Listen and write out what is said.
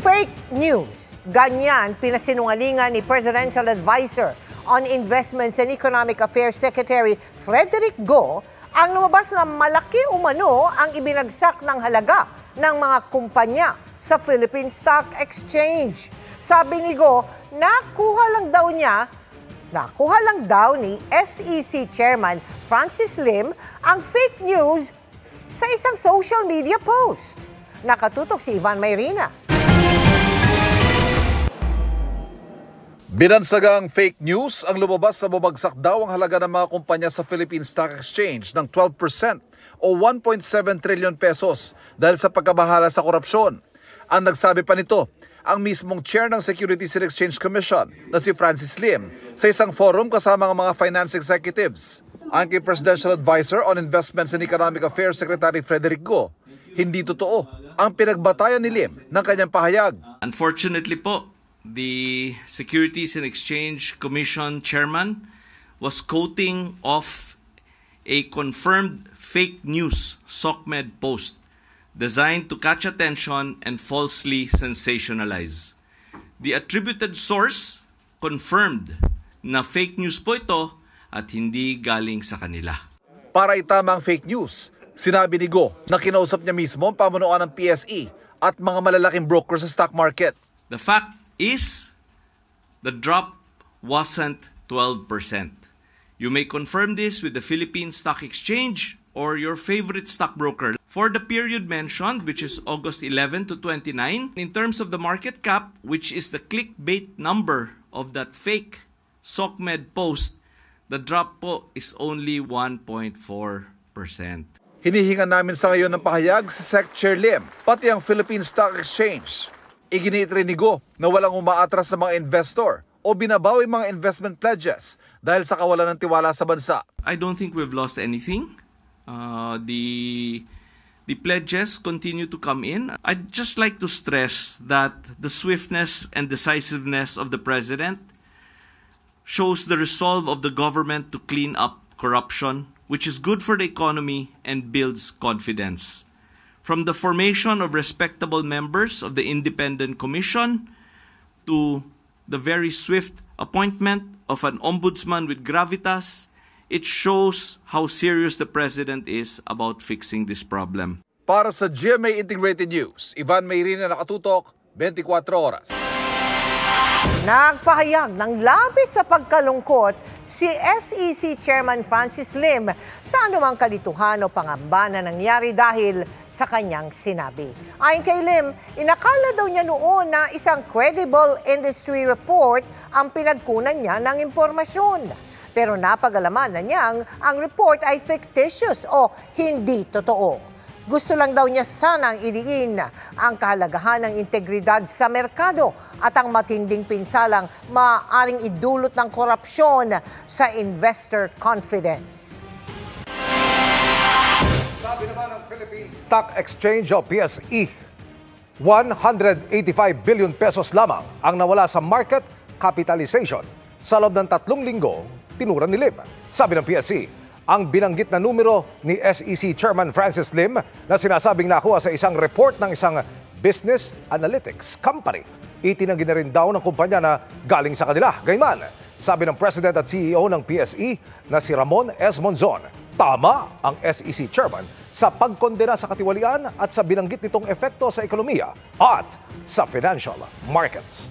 Fake news. Ganyan pinasinungalingan ni Presidential Advisor on Investments and Economic Affairs Secretary Frederick Go ang lumabas na malaki umano ang ibinagsak ng halaga ng mga kumpanya sa Philippine Stock Exchange. Sabi ni Go, nakuha lang daw ni SEC Chairman Francis Lim ang fake news sa isang social media post. Nakatutok si Ivan Mayrina. Binansagang fake news ang lumabas na bumagsak daw ang halaga ng mga kumpanya sa Philippine Stock Exchange ng 12% o 1.7 trillion pesos dahil sa pagkabahala sa korupsyon. Ang nagsabi pa nito, ang mismong chair ng Securities and Exchange Commission na si Francis Lim sa isang forum kasama ang mga finance executives. Ang kay Presidential Advisor on Investments and Economic Affairs Secretary Frederick Go, hindi totoo ang pinagbatayan ni Lim ng kanyang pahayag. Unfortunately po, the Securities and Exchange Commission chairman was quoting off a confirmed fake news SOCMED post designed to catch attention and falsely sensationalize. The attributed source confirmed na fake news po ito at hindi galing sa kanila. Para itama ang fake news, sinabi ni Go na kinausap niya mismo ang pamunuan ng PSE at mga malalaking brokers sa stock market. The fact is, the drop wasn't 12%. You may confirm this with the Philippine Stock Exchange or your favorite stockbroker. For the period mentioned, which is August 11 to 29, in terms of the market cap, which is the clickbait number of that fake SOCMED post, the drop po is only 1.4%. Hinihingan namin sa ngayon ng pahayag sa SEC Chair Lim, pati ang Philippine Stock Exchange. Iginiit rin ni Go na walang umaatras sa mga investor o binabawi mga investment pledges dahil sa kawalan ng tiwala sa bansa. I don't think we've lost anything. The pledges continue to come in. I'd just like to stress that the swiftness and decisiveness of the President shows the resolve of the government to clean up corruption, which is good for the economy and builds confidence. From the formation of respectable members of the Independent Commission to the very swift appointment of an ombudsman with gravitas, it shows how serious the President is about fixing this problem. Para sa GMA Integrated News, Ivan Mayrina, nakatutok, 24 oras. Nagpahayag ng labis sa pagkalungkot si SEC Chairman Francis Lim sa anumang kalituhan o pangamba na nangyari dahil sa kanyang sinabi. Ayon kay Lim, inakala daw niya noon na isang credible industry report ang pinagkunan niya ng impormasyon. Pero napag-alaman na niyang ang report ay fictitious o hindi totoo. Gusto lang daw niya sanang idiin ang kahalagahan ng integridad sa merkado at ang matinding pinsalang maaaring idulot ng korupsyon sa investor confidence. Sabi naman ng Philippine Stock Exchange o PSE, 185 billion pesos lamang ang nawala sa market capitalization sa loob ng 3 linggo, tinura ni Lim. Sabi ng PSE, ang binanggit na numero ni SEC Chairman Francis Lim na sinasabing nakuha sa isang report ng isang business analytics company. Itinanggi na rin daw ng kumpanya na galing sa kanila. Gayman, sabi ng President at CEO ng PSE na si Ramon S. Monzon, tama ang SEC Chairman sa pagkondena sa katiwalian at sa binanggit nitong epekto sa ekonomiya at sa financial markets.